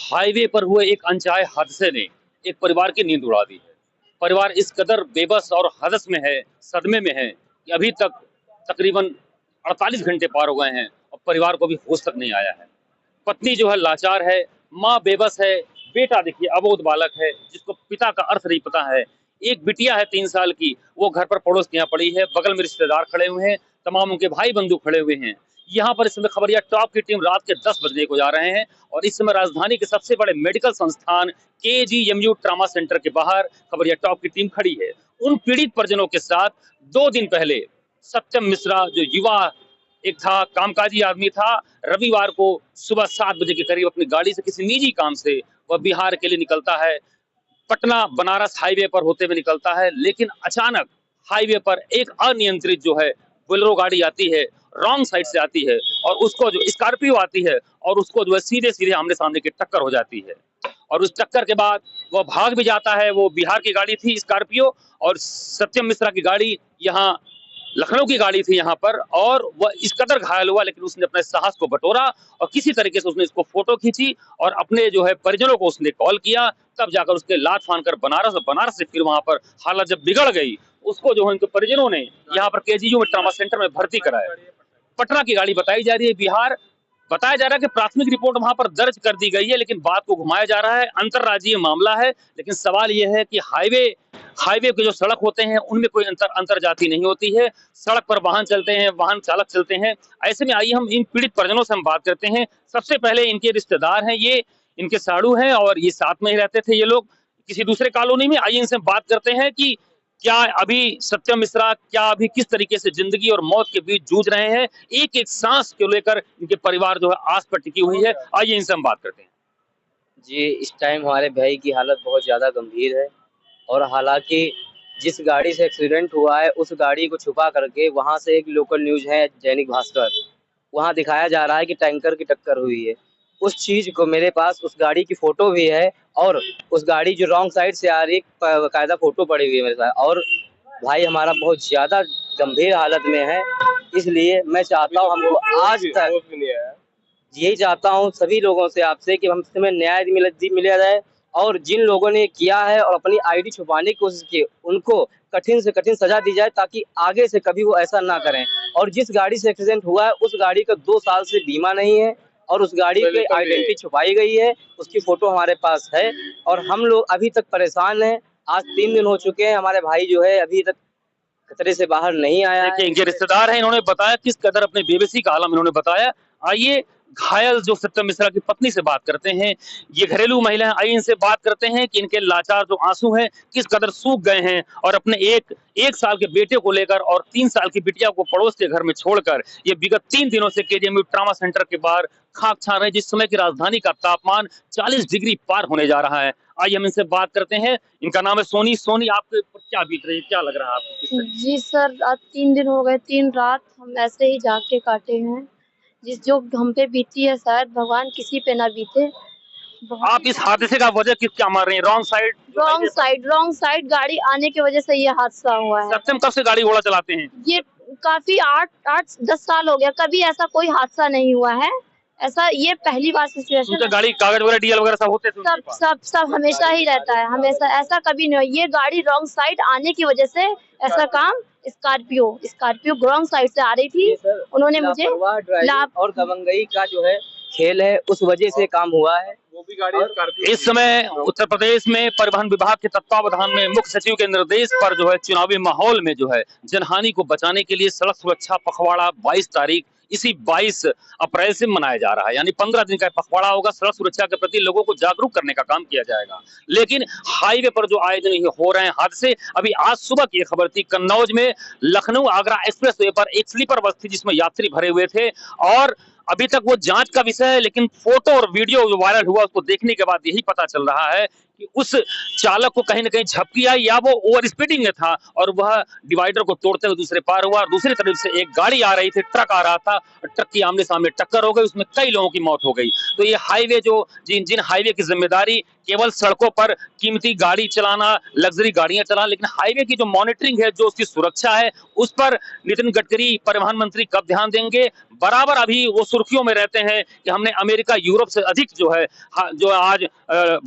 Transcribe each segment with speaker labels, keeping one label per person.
Speaker 1: Highway पर हुए एक अनचाहे हादसे ने एक परिवार की नींद उड़ा दी है। परिवार इस कदर बेबस और हदस में है, सदमे में है कि अभी तक तकरीबन 48 घंटे पार हो गए हैं और परिवार को भी होश तक नहीं आया है। पत्नी जो है लाचार है, माँ बेबस है, बेटा देखिए अबोध बालक है जिसको पिता का अर्थ नहीं पता है। एक बिटिया है 3 साल की, वो घर पर पड़ोस के यहाँ पड़ी है, बगल में रिश्तेदार खड़े हुए हैं, तमाम उनके भाई बंधु खड़े हुए हैं। यहाँ पर इस समय खबरिया टॉप की टीम रात के 10 बजने को जा रहे हैं और इस समय राजधानी के सबसे बड़े मेडिकल संस्थान केजीएमयू ट्रामा सेंटर के बाहर खबरिया टॉप की टीम खड़ी है। उन पीड़ित परिजनों के साथ 2 दिन पहले सत्यम मिश्रा जो युवा एक था, कामकाजी आदमी था, रविवार को सुबह 7 बजे के करीब अपनी गाड़ी से किसी निजी काम से वह बिहार के लिए निकलता है। पटना बनारस हाईवे पर होते हुए निकलता है, लेकिन अचानक हाईवे पर एक अनियंत्रित जो है बोलेरो गाड़ी आती है, रॉन्ग साइड से आती है और उसको जो स्कॉर्पियो आती है और उसको जो है सीधे सीधे आमने सामने की टक्कर हो जाती है। और उस टक्कर के बाद वह भाग भी जाता है। वो बिहार की गाड़ी थी स्कॉर्पियो और सत्यम मिश्रा की गाड़ी यहाँ लखनऊ की गाड़ी थी यहाँ पर, और वह इस कदर घायल हुआ, लेकिन उसने अपने साहस को बटोरा और किसी तरीके से उसने इसको फोटो खींची और अपने जो है परिजनों को उसने कॉल किया। तब जाकर उसके लात फानकर बनारस और बनारस से फिर वहां पर हालत जब बिगड़ गई, उसको जो है उनके परिजनों ने यहाँ पर केजीयू में ट्रामा सेंटर में भर्ती कराया। पटना की गाड़ी बताई जा रही है, बिहार बताया जा रहा है कि प्राथमिक रिपोर्ट वहां पर दर्ज कर दी गई है, लेकिन बात को घुमाया जा रहा है। अंतरराज्यीय मामला है, लेकिन सवाल यह है कि हाईवे के जो सड़क होते हैं उनमें कोई अंतर जाति नहीं होती है। सड़क पर वाहन चलते हैं, वाहन चालक चलते हैं। ऐसे में आइए हम इन पीड़ित परिजनों से हम बात करते हैं। सबसे पहले इनके रिश्तेदार हैं, ये इनके साड़ू हैं और ये साथ में ही रहते थे ये लोग किसी दूसरे कॉलोनी में। आइए इनसे बात करते हैं कि क्या अभी सत्यम मिश्रा क्या अभी किस तरीके से जिंदगी और मौत के बीच जूझ रहे हैं, एक एक सांस को लेकर इनके परिवार जो है आस पर टिकी हुई है। आइए इनसे हम बात करते हैं।
Speaker 2: जी, इस टाइम हमारे भाई की हालत बहुत ज़्यादा गंभीर है और हालांकि जिस गाड़ी से एक्सीडेंट हुआ है उस गाड़ी को छुपा करके वहां से एक लोकल न्यूज है दैनिक भास्कर, वहां दिखाया जा रहा है कि टैंकर की टक्कर हुई है। उस चीज को मेरे पास उस गाड़ी की फोटो भी है और उस गाड़ी जो रॉन्ग साइड से आ रही बाकायदा फोटो पड़ी हुई है मेरे साथ। और भाई हमारा बहुत ज्यादा गंभीर हालत में है, इसलिए मैं चाहता हूँ हमको आज तक यही चाहता हूँ सभी लोगों से आपसे कि हम समय न्याय मिला जाए और जिन लोगों ने किया है और अपनी आईडी छुपाने की कोशिश की उनको कठिन से कठिन सजा दी जाए ताकि आगे से कभी वो ऐसा ना करें। और जिस गाड़ी से एक्सीडेंट हुआ है उस गाड़ी का 2 साल से बीमा नहीं है और उस गाड़ी की आइडेंटिटी छुपाई गई है, उसकी फोटो हमारे पास है और हम लोग अभी तक परेशान हैं। आज 3 दिन हो चुके हैं, हमारे भाई जो है अभी तक खतरे से बाहर नहीं आया है।
Speaker 1: इनके रिश्तेदार हैं, इन्होंने बताया किस कदर अपने बेबसी का आलम इन्होंने बताया। आइए घायल जो सत्यम मिश्रा की पत्नी से बात करते हैं, ये घरेलू महिला है। आइए इनसे बात करते हैं कि इनके लाचार जो आंसू हैं किस कदर सूख गए हैं और अपने एक साल के बेटे को लेकर और 3 साल की बिटिया को पड़ोस के घर में छोड़कर ये विगत 3 दिनों से केजीएमयू ट्रामा सेंटर के बाहर खाक छा रहे हैं, जिस समय की राजधानी का तापमान 40 डिग्री पार होने जा रहा है। आइए हम इनसे बात करते हैं। इनका नाम है सोनी। सोनी, आपके ऊपर क्या बीत रही है, क्या लग रहा है आपको?
Speaker 3: जी सर, आज 3 दिन हो गए, 3 रात हम ऐसे ही जाग के काटे हैं। जो हम पे बीती है शायद भगवान किसी पे ना बीते।
Speaker 1: आप इस हादसे का वजह क्या मान रहे हैं?
Speaker 3: रॉन्ग साइड गाड़ी आने की वजह से ये हादसा हुआ है।
Speaker 1: सत्यम कब से गाड़ी घोड़ा चलाते हैं?
Speaker 3: ये काफी 8-10 साल हो गया, कभी ऐसा कोई हादसा नहीं हुआ है। ऐसा ये पहली बार सिचुएशन।
Speaker 1: गाड़ी कागज वगैरह डीएल वगैरह सब होते थे?
Speaker 3: सब हमेशा ही रहता है, हमेशा ऐसा कभी नहीं। ये गाड़ी रॉन्ग साइड आने की वजह से ऐसा काम स्कॉर्पियो रॉन्ग साइड से आ रही थी, उन्होंने मुझे
Speaker 2: और दबंगई का जो है खेल है उस वजह से काम हुआ है। वो भी गाड़ी
Speaker 1: इस समय उत्तर प्रदेश में परिवहन विभाग के तत्वावधान में मुख्य सचिव के निर्देश पर जो है चुनावी माहौल में जो है जनहानि को बचाने के लिए सड़क सुरक्षा पखवाड़ा 22 तारीख इसी 22 अप्रैल से मनाया जा रहा है। यानी 15 दिन का पखवाड़ा होगा। सड़क सुरक्षा के प्रति लोगों को जागरूक करने का काम किया जाएगा। लेकिन हाईवे पर जो आए दिन हो रहे हैं हादसे, अभी आज सुबह की खबर थी कन्नौज में लखनऊ आगरा एक्सप्रेसवे पर एक स्लीपर बस थी जिसमें यात्री भरे हुए थे और अभी तक वो जांच का विषय है, लेकिन फोटो और वीडियो जो वायरल हुआ उसको देखने के बाद यही पता चल रहा है कि उस चालक को कहीं ना कहीं झपकी आई या वो ओवर स्पीडिंग में था और वह डिवाइडर को तोड़ते हुए दूसरे पार हुआ और दूसरी तरफ से एक गाड़ी आ रही थी, ट्रक आ रहा था, ट्रक की आमने सामने टक्कर हो गई, उसमें कई लोगों की मौत हो गई। तो ये हाईवे जो जिन हाईवे की जिम्मेदारी केवल सड़कों पर कीमती गाड़ी चलाना, लग्जरी गाड़ियां चलाना, लेकिन हाईवे की जो मॉनिटरिंग है, जो उसकी सुरक्षा है, उस पर नितिन गडकरी परिवहन मंत्री कब ध्यान देंगे? बराबर अभी वो सुर्खियों में रहते हैं कि हमने अमेरिका यूरोप से अधिक जो है जो आज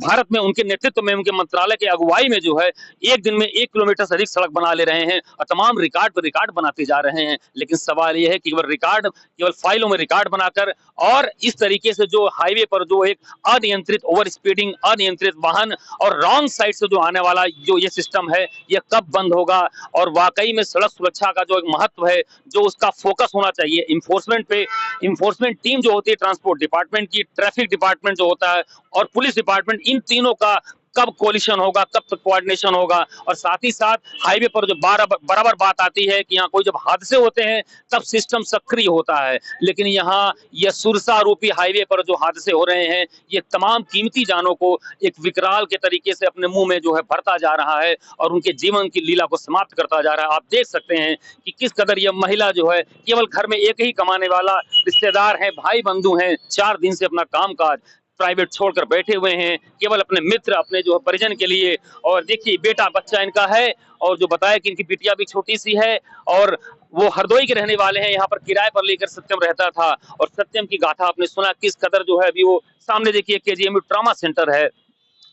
Speaker 1: भारत में उनके नेतृत्व में, उनके मंत्रालय के अगुवाई में जो है एक दिन में 1 किलोमीटर से अधिक सड़क बना ले रहे हैं और तमाम रिकॉर्ड पर रिकॉर्ड बनाते जा रहे हैं। लेकिन सवाल यह है कि केवल फाइलों में रिकॉर्ड बनाकर और इस तरीके से जो हाईवे पर जो एक अनियंत्रित ओवर स्पीडिंग, अनियंत्रित वाहन और रॉन्ग साइड से जो आने वाला जो ये सिस्टम है, ये कब बंद होगा? और वाकई में सड़क सुरक्षा का जो एक महत्व है, जो उसका फोकस होना चाहिए इन्फोर्समेंट पे, इन्फोर्समेंट टीम जो होती है ट्रांसपोर्ट डिपार्टमेंट की, ट्रैफिक डिपार्टमेंट जो होता है और पुलिस डिपार्टमेंट, इन तीनों का कब कोलिशन होगा, कब तक कोऑर्डिनेशन होगा? और साथ ही साथ हाईवे पर जो बराबर बात आती है कि यहाँ कोई जब हादसे होते हैं तब सिस्टम सक्रिय होता है, लेकिन यहाँ यह सुरसा रूपी हाईवे पर जो हादसे हो रहे हैं, ये तमाम कीमती जानों को एक विकराल के तरीके से अपने मुंह में जो है भरता जा रहा है और उनके जीवन की लीला को समाप्त करता जा रहा है। आप देख सकते हैं कि किस कदर यह महिला जो है, केवल घर में एक ही कमाने वाला रिश्तेदार है, भाई बंधु हैं, 4 दिन से अपना कामकाज प्राइवेट छोड़कर बैठे हुए हैं, केवल अपने मित्र, अपने जो परिजन के लिए। और देखिए बेटा बच्चा इनका है और जो बताया कि इनकी बिटिया भी छोटी सी है और वो हरदोई के रहने वाले हैं, यहाँ पर किराए पर लेकर सत्यम रहता था। और सत्यम की गाथा आपने सुना किस कदर जो है, अभी वो सामने देखिए केजीएम ट्रॉमा सेंटर है,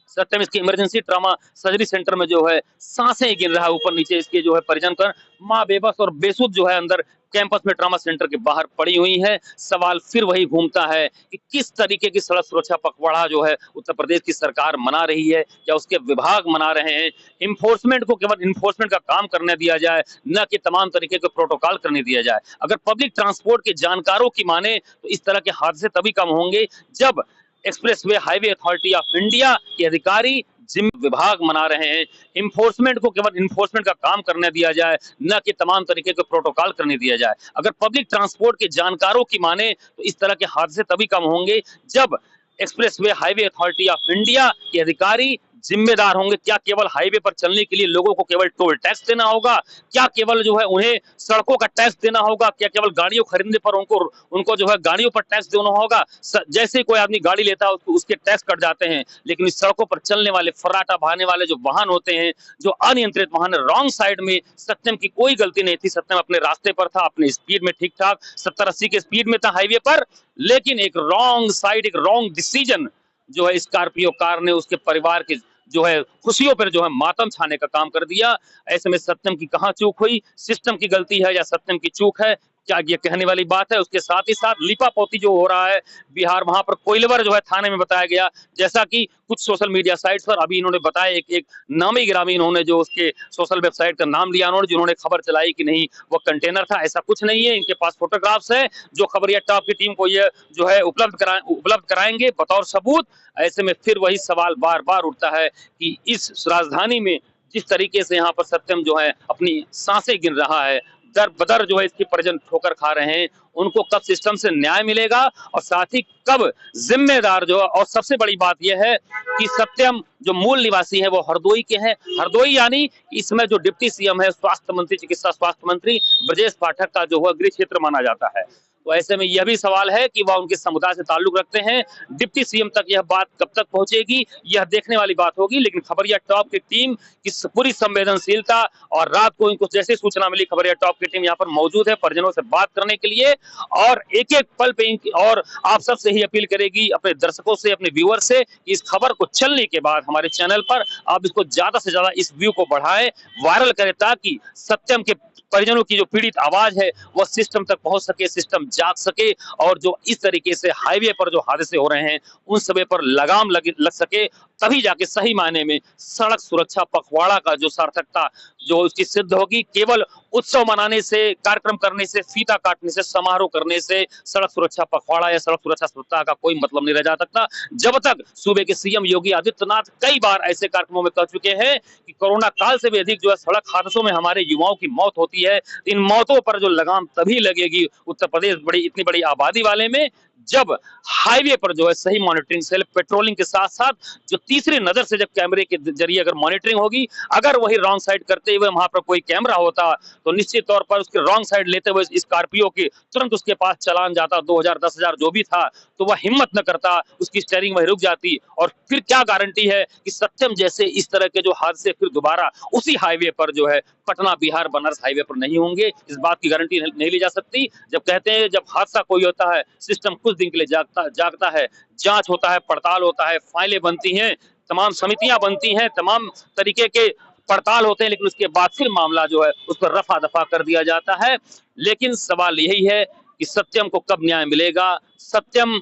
Speaker 1: सत्यम इसके इमरजेंसी ट्रॉमा सर्जरी सेंटर में जो है सांसें गिन रहा है ऊपर नीचे, इसके जो है परिजन कर माँ बेबस और बेसुध जो है अंदर कैंपस में ट्रॉमा सेंटर के बाहर पड़ी हुई है। सवाल फिर वही घूमता है कि किस तरीके की सड़क सुरक्षा पखवाड़ा जो है उत्तर प्रदेश की सरकार मना रही है या उसके विभाग मना रहे हैं। इन्फोर्समेंट को केवल इन्फोर्समेंट का काम करने दिया जाए, न कि तमाम तरीके के प्रोटोकॉल करने दिया जाए। अगर पब्लिक ट्रांसपोर्ट के जानकारों की माने तो इस तरह के हादसे तभी कम होंगे जब expressway highway authority of India के अधिकारी जिम्मे विभाग मना रहे हैं, इन्फोर्समेंट को केवल इन्फोर्समेंट का काम करने दिया जाए, न कि तमाम तरीके के प्रोटोकॉल करने दिया जाए। अगर पब्लिक ट्रांसपोर्ट के जानकारों की माने तो इस तरह के हादसे तभी कम होंगे जब expressway highway authority of India के अधिकारी जिम्मेदार होंगे। क्या केवल हाईवे पर चलने के लिए लोगों को केवल टोल टैक्स देना होगा? क्या केवल जो है उन्हें सड़कों का टैक्स देना होगा? क्या केवल गाड़ियों खरीदने पर उनको जो है गाड़ियों पर टैक्स देना होगा? जैसे कोई आदमी गाड़ी लेता है उसके टैक्स कट जाते हैं, लेकिन इस सड़कों पर चलने वाले, फर्राटा बहाने वाले जो वाहन होते हैं, जो अनियंत्रित वाहन, रॉन्ग साइड में सत्यम की कोई गलती नहीं थी। सत्यम अपने रास्ते पर था, अपने स्पीड में ठीक ठाक 70-80 के स्पीड में था हाईवे पर, लेकिन एक रॉन्ग साइड, एक रॉन्ग डिसीजन जो है स्कॉर्पियो कार ने उसके परिवार के जो है खुशियों पर जो है मातम छाने का काम कर दिया। ऐसे में सत्यम की कहां चूक हुई? सिस्टम की गलती है या सत्यम की चूक है? क्या ये कहने वाली बात है? उसके साथ ही साथ लिपापोती जो हो रहा है बिहार, वहां पर कोइलवर जो है थाने में बताया गया, जैसा कि कुछ सोशल मीडिया साइट्स पर अभी इन्होंने बताया, एक नामी गिरामी इन्होंने जो उसके सोशल वेबसाइट का नाम लिया उन्होंने, जिन्होंने खबर चलाई कि नहीं वो कंटेनर था। ऐसा कुछ नहीं है, इनके पास फोटोग्राफ्स है जो खबरिया टॉप की टीम को ये जो है उपलब्ध कराएंगे बतौर सबूत। ऐसे में फिर वही सवाल बार बार उठता है कि इस राजधानी में जिस तरीके से यहाँ पर सत्यम जो है अपनी सांसें गिन रहा है, दर बदर जो है इसके परिजन ठोकर खा रहे हैं, उनको कब सिस्टम से न्याय मिलेगा और साथ ही कब जिम्मेदार जो है। और सबसे बड़ी बात यह है कि सत्यम जो मूल निवासी है वो हरदोई के हैं। हरदोई यानी इसमें जो डिप्टी सीएम है, स्वास्थ्य मंत्री, चिकित्सा स्वास्थ्य मंत्री ब्रजेश पाठक का जो है गृह क्षेत्र माना जाता है। तो ऐसे में यह भी सवाल है कि वह उनके समुदाय से ताल्लुक रखते हैं। डिप्टी सीएम तक यह बात कब तक पहुंचेगी, यह देखने वाली बात होगी। लेकिन खबरिया टॉप की टीम की पूरी संवेदनशीलता, और रात को इनको जैसे सूचना मिली, खबरिया टॉप की टीम यहाँ पर मौजूद है परिजनों से बात करने के लिए, और एक एक पल पे और आप सबसे ही अपील करेगी, अपने दर्शकों से, अपने व्यूअर से, इस खबर को चलने के बाद हमारे चैनल पर आप इसको ज्यादा से ज्यादा इस व्यू को बढ़ाएं, वायरल करें, ताकि सत्यम के परिजनों की जो पीड़ित आवाज है वह सिस्टम तक पहुंच सके, सिस्टम जाग सके, और जो इस तरीके से हाईवे पर जो हादसे हो रहे हैं उन सभी पर लगाम लग सके। तभी जाके सही मायने में सड़क सुरक्षा पखवाड़ा का जो सार्थकता जो उसकी सिद्ध होगी। केवल उत्सव मनाने से, कार्यक्रम करने से, फीता काटने से, समारोह करने से सड़क सुरक्षा पखवाड़ा या सड़क सुरक्षा सप्ताह का कोई मतलब नहीं रह जा सकता। जब तक सूबे के सीएम योगी आदित्यनाथ कई बार ऐसे कार्यक्रमों में कह चुके हैं कि कोरोना काल से भी अधिक जो है सड़क हादसों में हमारे युवाओं की मौत होती है, इन मौतों पर जो लगाम तभी लगेगी उत्तर प्रदेश इतनी बड़ी आबादी वाले में, जब हाईवे पर जो है सही मॉनिटरिंग सेल, पेट्रोलिंग के साथ साथ जो तीसरी नजर से जब कैमरे के जरिए अगर मॉनिटरिंग होगी, अगर वही रॉन्ग साइड करते हुए वहां पर कोई कैमरा होता तो निश्चित तौर पर उसके रॉन्ग साइड लेते हुए स्कॉर्पियो के तुरंत उसके पास चालान जाता, 2000 10,000 जो भी था, तो वह हिम्मत न करता, उसकी स्टीयरिंग वही रुक जाती। और फिर क्या गारंटी है कि सत्यम जैसे इस तरह के जो हादसे फिर दोबारा उसी हाईवे पर जो है पटना बिहार बनारस हाईवे पर नहीं होंगे, इस बात की गारंटी नहीं ली जा सकती। जब कहते हैं जब हादसा कोई होता है, सिस्टम कुछ दिन के लिए जागता है, जांच होता है, पड़ताल होता है, फाइलें बनती हैं, तमाम समितियां बनती हैं, तमाम तरीके के पड़ताल होते हैं, लेकिन उसके बाद फिर मामला जो है उस पर रफा दफा कर दिया जाता है। लेकिन सवाल यही है कि सत्यम को कब न्याय मिलेगा? सत्यम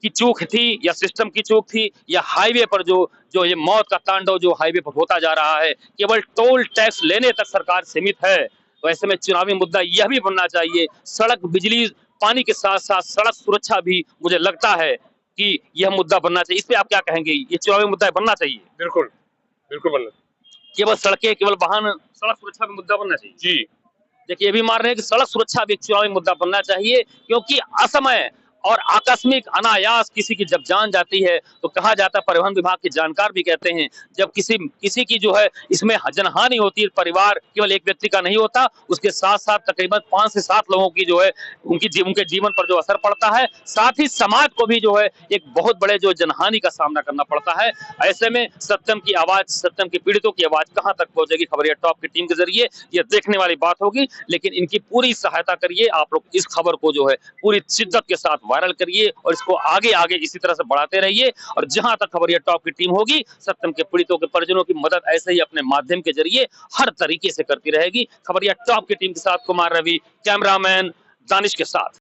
Speaker 1: की चूक थी या सिस्टम की चूक थी, या हाईवे पर जो ये मौत का तांडव जो हाईवे पर होता जा रहा है, केवल टोल टैक्स लेने तक सरकार सीमित है? तो ऐसे में चुनावी मुद्दा यह भी बनना चाहिए, सड़क, बिजली, पानी के साथ साथ सड़क सुरक्षा भी मुझे लगता है कि यह मुद्दा बनना चाहिए। इस पे आप क्या कहेंगे? ये चुनावी मुद्दा बनना चाहिए?
Speaker 4: बिल्कुल बिल्कुल बनना।
Speaker 1: केवल सड़कें, केवल वाहन, सड़क सुरक्षा भी मुद्दा बनना चाहिए।
Speaker 4: जी
Speaker 1: देखिए, ये भी मान रहे हैं कि सड़क सुरक्षा भी एक चुनावी मुद्दा बनना चाहिए, क्योंकि असमय और आकस्मिक अनायास किसी की जब जान जाती है तो कहा जाता है, परिवहन विभाग के जानकार भी कहते हैं, जब किसी की जो है इसमें जनहानि होती है, परिवार केवल एक व्यक्ति का नहीं होता, उसके साथ साथ तकरीबन 5 से 7 लोगों की जो है उनके जीवन पर जो असर पड़ता है, साथ ही समाज को भी जो है एक बहुत बड़े जो जनहानि का सामना करना पड़ता है। ऐसे में सत्यम की आवाज, सत्यम के पीड़ितों की आवाज कहां तक पहुंचेगी? खबरिया टॉप की टीम के जरिए यह देखने वाली बात होगी, लेकिन इनकी पूरी सहायता करिए आप लोग, इस खबर को जो है पूरी शिद्दत के साथ वायरल करिए और इसको आगे आगे इसी तरह से बढ़ाते रहिए। और जहां तक खबरिया टॉप की टीम होगी, सत्यम के पीड़ितों के परिजनों की मदद ऐसे ही अपने माध्यम के जरिए हर तरीके से करती रहेगी। खबरिया टॉप की टीम के साथ कुमार रवि, कैमरामैन दानिश के साथ।